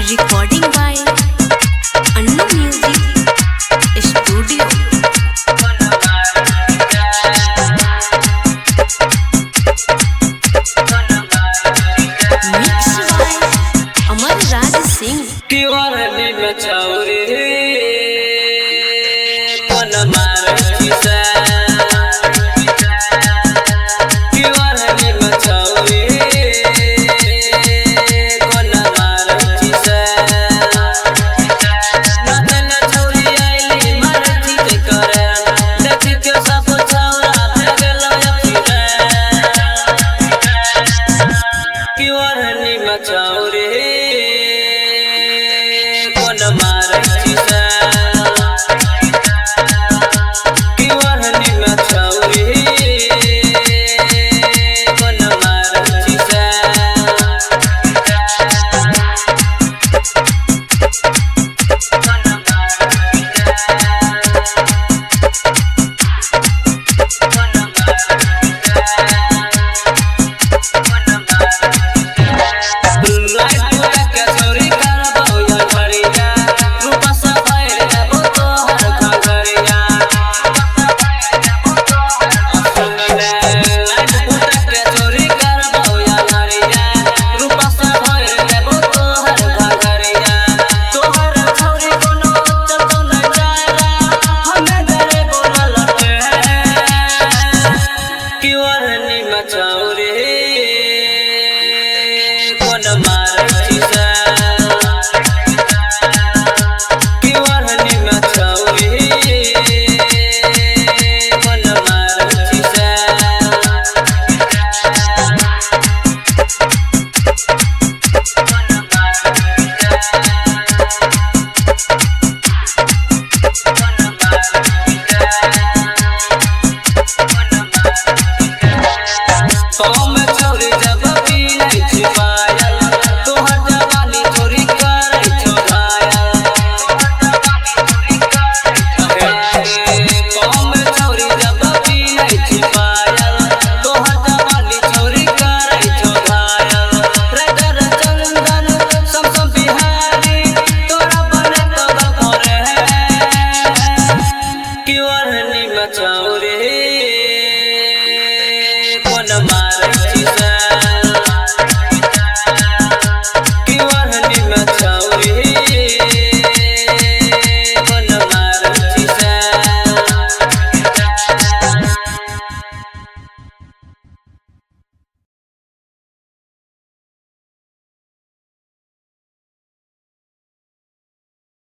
Recording by Annu Music Studio. Mixed by Amar Raj Singh. किवरनी मचाउरे कोन मारती सा किवरनी मचाउरे कोन मारती सा नदन छौरी आइली मारती ते करे देखि के सब छौरा भेगलो अखिले किवरनी मचाउरे कोन मारती सा किवरनी मचाउरे कोन मारती सा मचाउरे कोन मारती सा किवरनी मचाउरे कोन मारती सा कौम चोरी जब भी नहीं छिपाया तोहर जवानी चोरी करे छोड़ाया कौम चोरी जब भी नहीं छिपाया तोहर जवानी चोरी करे छोड़ाया रगर चंदन समसम बिहारी तोरा बने तो करे किवरनी मचाउरे कोन मारती सा